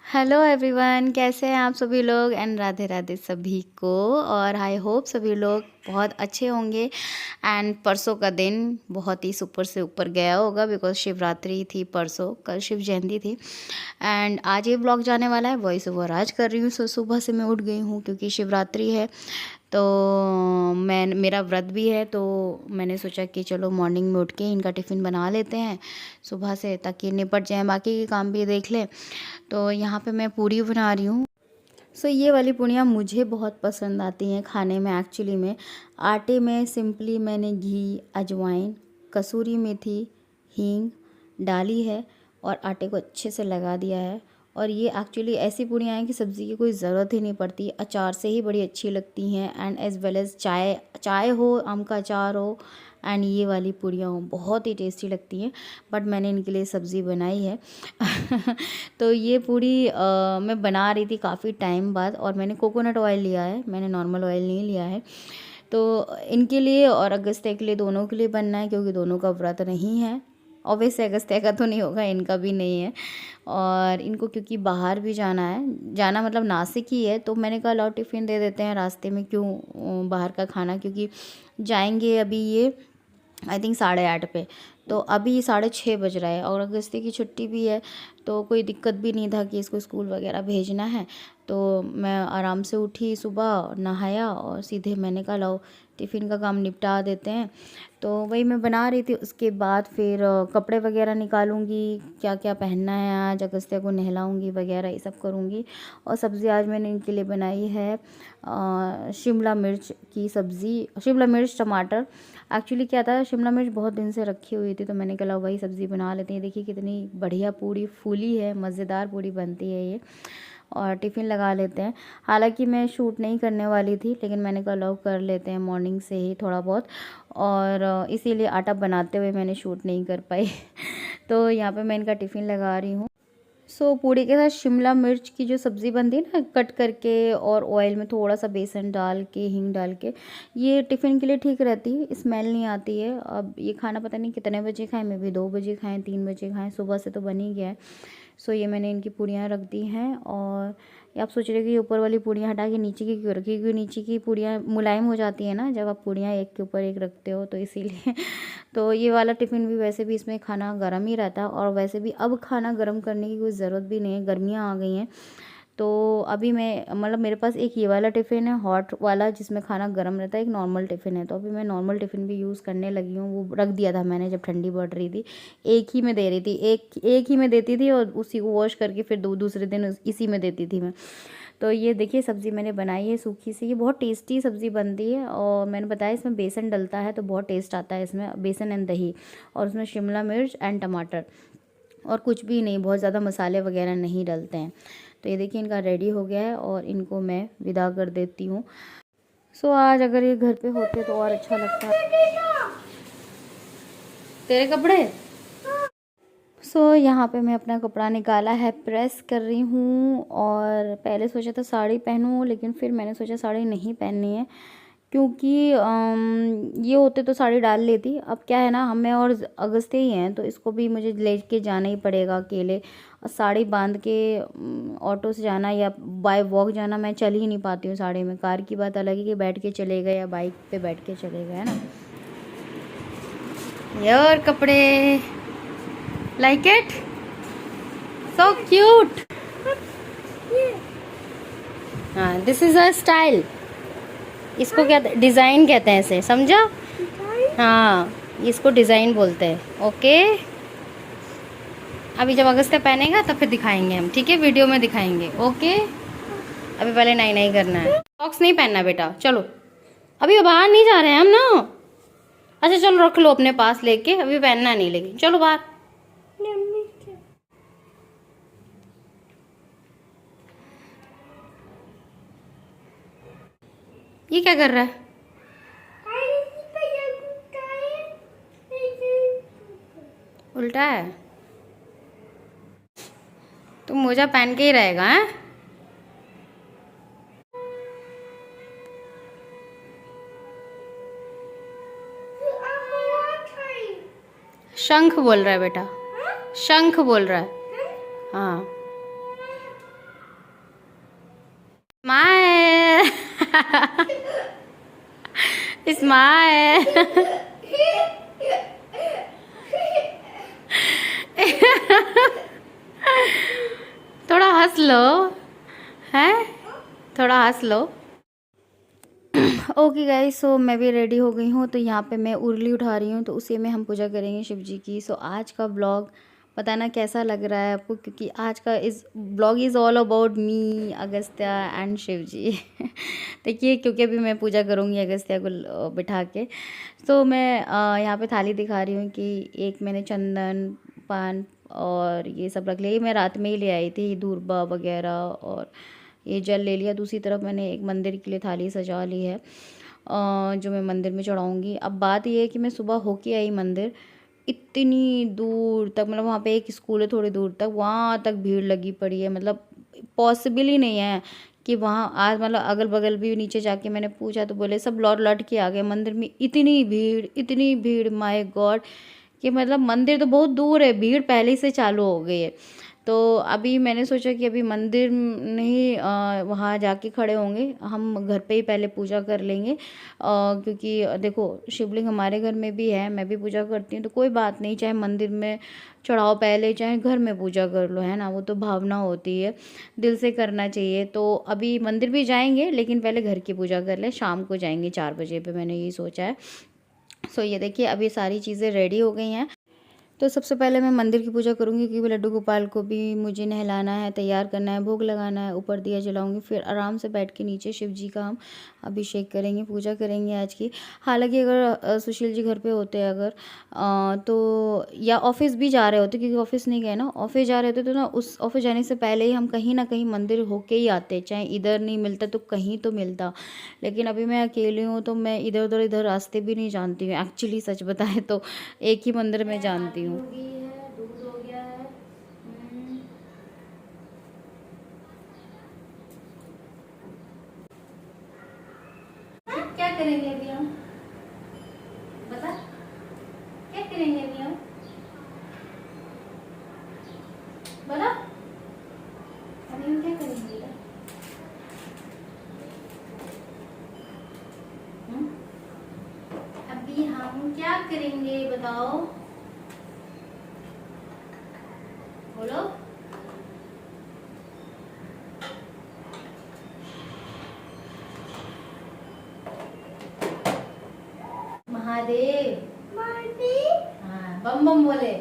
Hello everyone, कैसे हैं आप सभी लोग। एंड राधे राधे सभी को। और आई होप सभी लोग बहुत अच्छे होंगे। एंड परसों का दिन बहुत ही सुपर से ऊपर गया होगा बिकॉज शिवरात्रि थी परसों, कल शिव जयंती थी। एंड आज ये ब्लॉग जाने वाला है, वॉइस ओवर आज कर रही हूँ। सो सुबह से मैं उठ गई हूँ क्योंकि शिवरात्रि है, तो मेरा व्रत भी है। तो मैंने सोचा कि चलो मॉर्निंग में उठ के इनका टिफ़िन बना लेते हैं सुबह से, ताकि निपट जाए, बाकी के काम भी देख लें। तो यहाँ पे मैं पूरी बना रही हूँ। सो ये वाली पूड़ियाँ मुझे बहुत पसंद आती हैं खाने में। एक्चुअली में आटे में सिंपली मैंने घी, अजवाइन, कसूरी मेथी, हींग डाली है और आटे को अच्छे से लगा दिया है। और ये एक्चुअली ऐसी पूड़ियाँ हैं कि सब्ज़ी की कोई ज़रूरत ही नहीं पड़ती, अचार से ही बड़ी अच्छी लगती हैं। एंड एज़ वेल एज़ चाय चाय हो, आम का अचार हो, एंड ये वाली पूड़ियाँ हो, बहुत ही टेस्टी लगती हैं। बट मैंने इनके लिए सब्ज़ी बनाई है तो ये पूड़ी मैं बना रही थी काफ़ी टाइम बाद, और मैंने कोकोनट ऑयल लिया है, मैंने नॉर्मल ऑयल नहीं लिया है। तो इनके लिए और अगस्त्य के लिए, दोनों के लिए बनना है क्योंकि दोनों का व्रत नहीं है। ऑब्वियसली अगस्त्य का तो नहीं होगा, इनका भी नहीं है। और इनको क्योंकि बाहर भी जाना है, जाना मतलब नासिक ही है, तो मैंने कहा लाओ टिफ़िन दे देते हैं, रास्ते में क्यों बाहर का खाना, क्योंकि जाएंगे अभी ये आई थिंक 8:30 पे। तो अभी 6:30 बज रहा है और अगस्त्य की छुट्टी भी है, तो कोई दिक्कत भी नहीं था कि इसको स्कूल वगैरह भेजना है। तो मैं आराम से उठी सुबह, नहाया और सीधे मैंने कहा लाओ टिफ़िन का काम निपटा देते हैं। तो वही मैं बना रही थी। उसके बाद फिर कपड़े वगैरह निकालूंगी, क्या क्या पहनना है आज, अगस्त्य को नहलाऊंगी वगैरह, ये सब करूंगी। और सब्ज़ी आज मैंने इनके लिए बनाई है शिमला मिर्च की सब्ज़ी, शिमला मिर्च टमाटर। एक्चुअली क्या था, शिमला मिर्च बहुत दिन से रखी हुई थी, तो मैंने कहा वही सब्ज़ी बना लेते हैं। देखिए कितनी बढ़िया पूरी फूली है, मज़ेदार पूरी बनती है ये। और टिफ़िन लगा लेते हैं। हालांकि मैं शूट नहीं करने वाली थी, लेकिन मैंने कहा लो कर लेते हैं मॉर्निंग से ही थोड़ा बहुत, और इसीलिए आटा बनाते हुए मैंने शूट नहीं कर पाई तो यहाँ पे मैं इनका टिफ़िन लगा रही हूँ। सो पूड़ी के साथ शिमला मिर्च की जो सब्ज़ी बनती है ना, कट करके और ऑयल में थोड़ा सा बेसन डाल के, हींग डाल के, ये टिफ़िन के लिए ठीक रहती है, स्मेल नहीं आती है। अब ये खाना पता नहीं कितने बजे खाएं, मे भी 2 बजे खाएं, 3 बजे खाएं, सुबह से तो बन ही गया है। सो ये मैंने इनकी पूड़ियाँ रख दी हैं। और ये आप सोच रहे कि ऊपर वाली पूड़ियाँ हटा के नीचे की क्यों रखी, क्योंकि नीचे की पूड़ियाँ मुलायम हो जाती है ना जब आप पूड़ियाँ एक के ऊपर एक रखते हो, तो इसीलिए तो ये वाला टिफ़िन भी वैसे भी इसमें खाना गर्म ही रहता है, और वैसे भी अब खाना गर्म करने की कोई ज़रूरत भी नहीं है, गर्मियाँ आ गई हैं। तो अभी मैं मतलब मेरे पास एक ये वाला टिफ़िन है हॉट वाला, जिसमें खाना गर्म रहता है, एक नॉर्मल टिफ़िन है। तो अभी मैं नॉर्मल टिफ़िन भी यूज़ करने लगी हूँ। वो रख दिया था मैंने जब ठंडी बढ़ रही थी, एक ही में दे रही थी, एक ही में देती थी, और उसी को वॉश करके फिर दूसरे दिन इसी में देती थी मैं। तो ये देखिए सब्ज़ी मैंने बनाई है सूखी सी, ये बहुत टेस्टी सब्ज़ी बनती है। और मैंने बताया इसमें बेसन डलता है तो बहुत टेस्ट आता है इसमें, बेसन एंड दही, और उसमें शिमला मिर्च एंड टमाटर, और कुछ भी नहीं, बहुत ज़्यादा मसाले वगैरह नहीं डलते हैं। तो ये देखिए इनका रेडी हो गया है और इनको मैं विदा कर देती हूँ। सो आज अगर ये घर पे होते तो और अच्छा लगता। तेरे कपड़े। सो यहाँ पे मैं अपना कपड़ा निकाला है, प्रेस कर रही हूँ। और पहले सोचा था साड़ी पहनूँ, लेकिन फिर मैंने सोचा साड़ी नहीं पहननी है, क्योंकि ये होते तो साड़ी डाल लेती। अब क्या है ना, हमें और अगस्त्य ही हैं, तो इसको भी मुझे लेके जाना ही पड़ेगा अकेले। और साड़ी बांध के ऑटो से जाना या बाय वॉक जाना, मैं चल ही नहीं पाती हूँ साड़ी में। कार की बात अलग है कि बैठ के चले गए या बाइक पे बैठ के चले गए, है ना। ये और कपड़े, लाइक इट, सो क्यूट। हाँ, दिस इज अ स्टाइल। इसको क्या डिज़ाइन कहते हैं, इसे समझा। हाँ, इसको डिज़ाइन बोलते हैं। ओके, अभी जब अगस्त्य पहनेगा तो फिर दिखाएंगे हम, ठीक है, वीडियो में दिखाएंगे। ओके, अभी पहले नहीं नहीं करना है, सॉक्स नहीं पहनना बेटा, चलो अभी बाहर नहीं जा रहे हैं हम ना। अच्छा चलो रख लो अपने पास लेके, अभी पहनना नहीं, लेकिन चलो बाहर। ये क्या कर रहा है? उल्टा है। तुम मोजा पहन के ही रहेगा हैं? शंख बोल रहा है बेटा, शंख बोल रहा है। हाँ, स्माइल। थोड़ा हंस लो, हैं, थोड़ा हंस लो। ओके गाइस, सो मैं भी रेडी हो गई हूँ। तो यहाँ पे मैं उरली उठा रही हूँ, तो उसी में हम पूजा करेंगे शिव जी की। सो आज का ब्लॉग बताना कैसा लग रहा है आपको, क्योंकि आज का इस blog is all about me, Agastya and Shiv ji. देखिए, क्योंकि अभी मैं पूजा करूँगी अगस्त्या को बिठा के। तो मैं यहाँ पे थाली दिखा रही हूँ कि एक मैंने चंदन, पान और ये सब रख लिया। ये मैं रात में ही ले आई थी, दूर्बा वगैरह, और ये जल ले लिया। दूसरी तरफ मैंने एक मंदिर के लिए थाली सजा ली है, जो मैं मंदिर में चढ़ाऊँगी। अब बात ये है कि मैं सुबह होके आई मंदिर, इतनी दूर तक, मतलब वहाँ पे एक स्कूल है थोड़ी दूर तक, वहाँ तक भीड़ लगी पड़ी है। मतलब पॉसिबल ही नहीं है कि वहाँ आज, मतलब अगल बगल भी नीचे जाके मैंने पूछा तो बोले सब लौट लौट के आ गए। मंदिर में इतनी भीड़, माय गॉड, कि मतलब मंदिर तो बहुत दूर है, भीड़ पहले ही से चालू हो गई है। तो अभी मैंने सोचा कि अभी मंदिर नहीं, वहाँ जाके खड़े होंगे, हम घर पे ही पहले पूजा कर लेंगे। क्योंकि देखो, शिवलिंग हमारे घर में भी है, मैं भी पूजा करती हूँ, तो कोई बात नहीं, चाहे मंदिर में चढ़ाओ पहले, चाहे घर में पूजा कर लो, है ना, वो तो भावना होती है, दिल से करना चाहिए। तो अभी मंदिर भी जाएंगे, लेकिन पहले घर की पूजा कर ले, शाम को जाएंगे 4 बजे पे, मैंने यही सोचा है। सो ये देखिए, अभी सारी चीज़ें रेडी हो गई हैं। तो सबसे पहले मैं मंदिर की पूजा करूँगी, क्योंकि लड्डू गोपाल को भी मुझे नहलाना है, तैयार करना है, भोग लगाना है, ऊपर दिया जलाऊंगी, फिर आराम से बैठ के नीचे शिव जी का हम अभिषेक करेंगे, पूजा करेंगे आज की। हालांकि अगर सुशील जी घर पे होते अगर, तो या ऑफिस भी जा रहे होते, क्योंकि ऑफिस नहीं गए ना, ऑफिस जा रहे होते तो ना, उस ऑफिस जाने से पहले ही हम कहीं ना कहीं मंदिर होके ही आते, चाहे इधर नहीं मिलता तो कहीं तो मिलता। लेकिन अभी मैं अकेली हूँ, तो मैं इधर रास्ते भी नहीं जानती हूँ एक्चुअली, सच बताए तो एक ही मंदिर में जानती हूँ। हो गई है, दूध हो गया है। क्या करेंगे अभी हम, बता, क्या करेंगे अभी हम, बता, अभी हम क्या करेंगे? अभी हम क्या करेंगे बताओ, बोलो। महादेव, हाँ, बम बम बोले,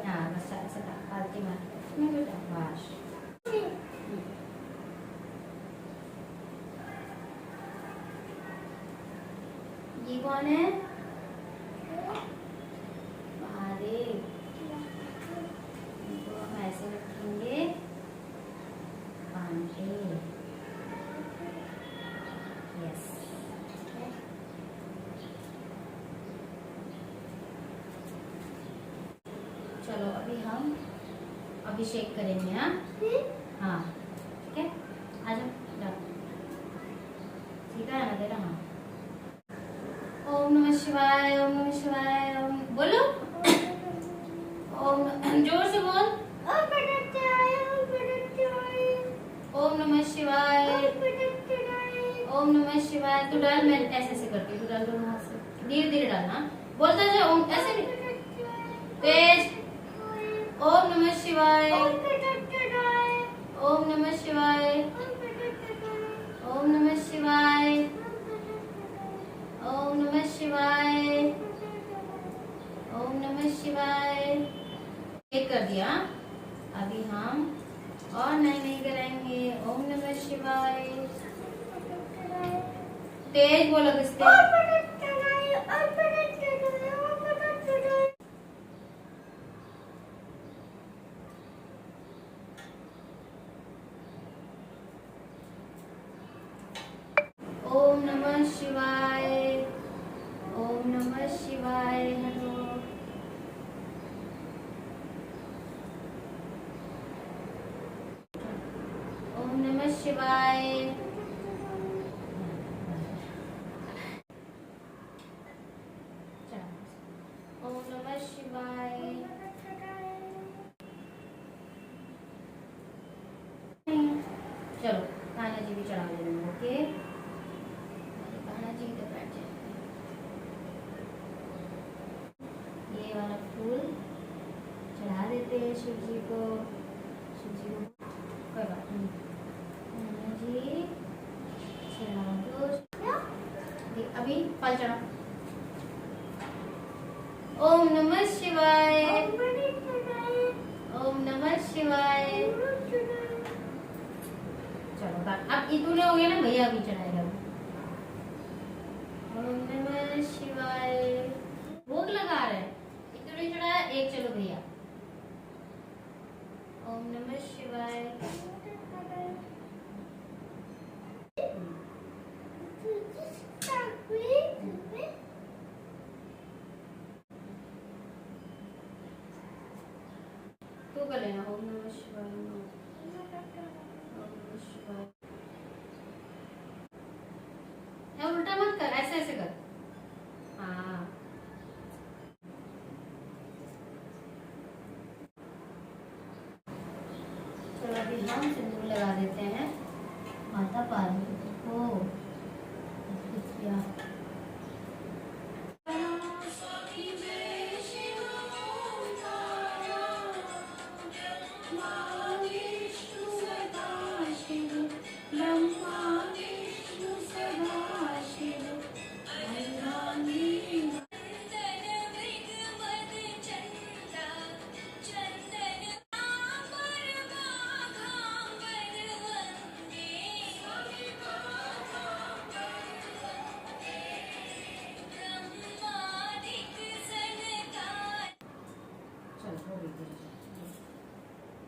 हाँ, बस ऐसे पालती मार बेटा, बस। ये कौन है? महादेव। इनको हम ऐसे रखेंगे, बांध के, यस। चलो अभी हम अभिषेक करेंगे, हाँ हाँ, ठीक है, आ जाओ, सीधा है ना तेरा, हाँ। ओम नमः शिवाय, ओम नमः शिवाय, ओम बोलो, ओम, जोर से बोल, ओम नमः शिवाय, ओम नमः शिवाय। तू डाल, मैं ऐसे ऐसे करती हूँ, तू डाल दोनों हाथ से, धीरे धीरे डालना, बोलता जा, ओम ऐसे नहीं, तेज। ओम नमः शिवाय, ओम नमः शिवाय, ओम नमः शिवाय, ओम नमः शिवाय, ओम नमः शिवाय। एक कर दिया, अभी हम और नहीं कराएंगे। ओम नमः शिवाय, तेज बोलो, किसके? ओम नमः शिवाय, ओम नमः शिवाय। ओम नमः शिवाय, ओम नमः शिवाय। चलो, कान्हा जी भी चढ़ा देंगे, ओके। शिव जी को, कोई बात नहीं। जी चढ़ा दो, अभी फल चढ़ा। ओम नमः शिवाय, ओम नमः शिवाय। चलो अब इतने हो गए ना, भैया भी चढ़ाएगा। ओम नमः शिवाय। भोग लगा रहे हैं, इतने चढ़ाया, एक चलो भैया। ओम नमः शिवाय। तू कर लेना। ओम नमः शिवाय, ओम नमः शिवाय। उल्टा मत कर, ऐसे ऐसे कर। हाँ चलो अभी हम सिंदूर लगा देते हैं माता पार्वती को।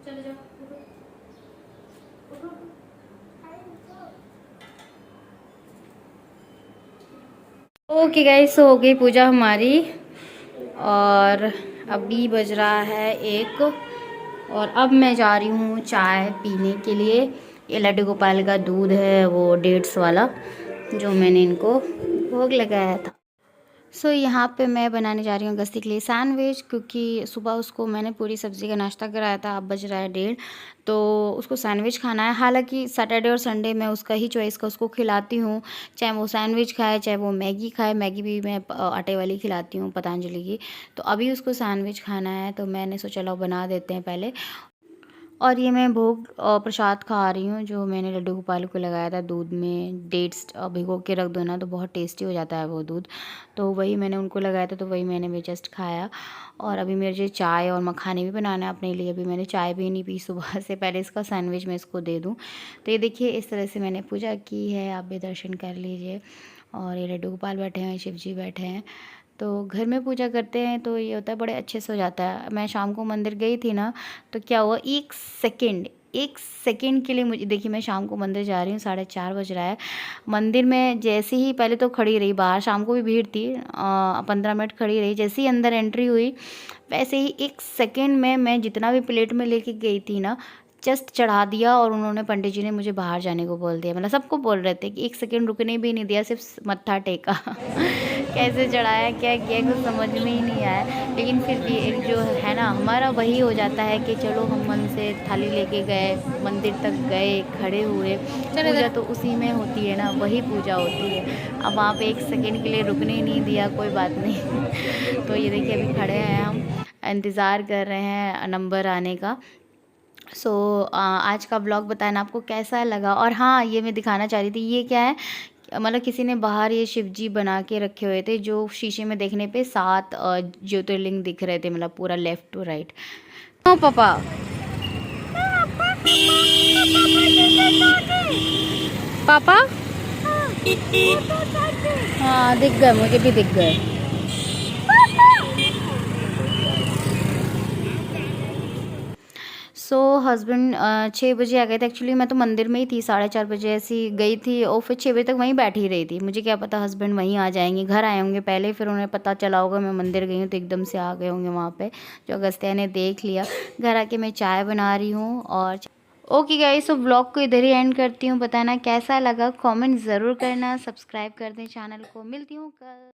चलो जाओ, ओके गाइस, हो गई पूजा हमारी और अभी बज रहा है 1 और अब मैं जा रही हूँ चाय पीने के लिए। ये लड्डू गोपाल का दूध है, वो डेट्स वाला जो मैंने इनको भोग लगाया था। सो यहाँ पे मैं बनाने जा रही हूँ गस्ती के लिए सैंडविच, क्योंकि सुबह उसको मैंने पूरी सब्ज़ी का नाश्ता कराया था। अब बज रहा है 1:30, तो उसको सैंडविच खाना है। हालांकि सैटरडे और संडे मैं उसका ही चॉइस का उसको खिलाती हूँ, चाहे वो सैंडविच खाए चाहे वो मैगी खाए। मैगी भी मैं आटे वाली खिलाती हूँ, पतंजलि की। तो अभी उसको सैंडविच खाना है, तो मैंने सोचा लो बना देते हैं पहले। और ये मैं भोग प्रसाद खा रही हूँ, जो मैंने लड्डू गोपाल को लगाया था दूध में। डेट्स भिगो के रख दो ना तो बहुत टेस्टी हो जाता है वो दूध, तो वही मैंने उनको लगाया था, तो वही मैंने भी जस्ट खाया। और अभी मुझे चाय और मखाने भी बनाना है अपने लिए। अभी मैंने चाय भी नहीं पी सुबह से, पहले इसका सैंडविच मैं इसको दे दूँ। तो ये देखिए, इस तरह से मैंने पूजा की है, आप भी दर्शन कर लीजिए। और ये लड्डू गोपाल बैठे हैं, शिव जी बैठे हैं। तो घर में पूजा करते हैं तो ये होता है, बड़े अच्छे से हो जाता है। मैं शाम को मंदिर गई थी ना, तो क्या हुआ, एक सेकंड के लिए मुझे, देखिए मैं शाम को मंदिर जा रही हूँ, 4:30 बज रहा है। मंदिर में जैसे ही, पहले तो खड़ी रही बाहर, शाम को भी भीड़ थी, 15 मिनट खड़ी रही। जैसे ही अंदर एंट्री हुई, वैसे ही 1 सेकंड में मैं जितना भी प्लेट में लेके गई थी ना, जस्ट चढ़ा दिया। और उन्होंने, पंडित जी ने मुझे बाहर जाने को बोल दिया। मतलब सबको बोल रहे थे कि 1 सेकंड रुकने भी नहीं दिया, सिर्फ मत्था टेका। कैसे चढ़ाया, क्या किया, कुछ समझ में ही नहीं आया। लेकिन फिर भी एक जो है ना, हमारा वही हो जाता है कि चलो हम मन से थाली लेके गए, मंदिर तक गए, खड़े हुए। पूजा तो उसी में होती है ना, वही पूजा होती है। अब वहाँ पे 1 सेकंड के लिए रुकने ही नहीं दिया, कोई बात नहीं। तो ये देखिए, अभी खड़े हैं हम, इंतज़ार कर रहे हैं नंबर आने का। सो आज का ब्लॉग बताना आपको कैसा लगा। और हाँ, ये मैं दिखाना चाह रही थी, ये क्या है, मतलब किसी ने बाहर ये शिव जी बना के रखे हुए थे, जो शीशे में देखने पे 7 ज्योतिर्लिंग दिख रहे थे, मतलब पूरा लेफ्ट टू राइट। हाँ पापा, पापा हाँ दिख गए, मुझे भी दिख गए। सो हस्बैंड 6 बजे आ गए थे। एक्चुअली मैं तो मंदिर में ही थी, 4:30 बजे ऐसी गई थी, और फिर 6 बजे तक वहीं बैठी रही थी। मुझे क्या पता हस्बैंड वहीं आ जाएंगे, घर आए होंगे पहले, फिर उन्हें पता चला होगा मैं मंदिर गई हूँ, तो एकदम से आ गए होंगे वहाँ पे। जो अगस्त्या ने देख लिया। घर आके मैं चाय बना रही हूँ। और ओके गाइस, तो व्लॉग को इधर ही एंड करती हूँ। बताना कैसा लगा, कमेंट ज़रूर करना, सब्सक्राइब कर दें चैनल को। मिलती हूँ कल।